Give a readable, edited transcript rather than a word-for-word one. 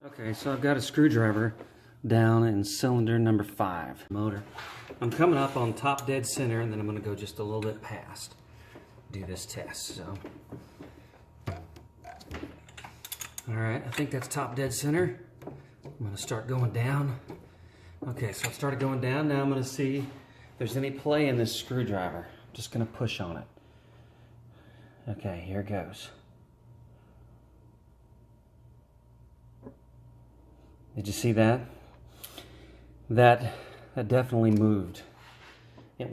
Okay, so I've got a screwdriver down in cylinder number 5 motor. I'm coming up on top dead center, and then I'm going to go just a little bit past. Do this test. So, all right, I think that's top dead center. I'm going to start going down. Okay, so I started going down. Now I'm going to see if there's any play in this screwdriver. I'm just going to push on it. Okay, here it goes. Did you see that? That definitely moved.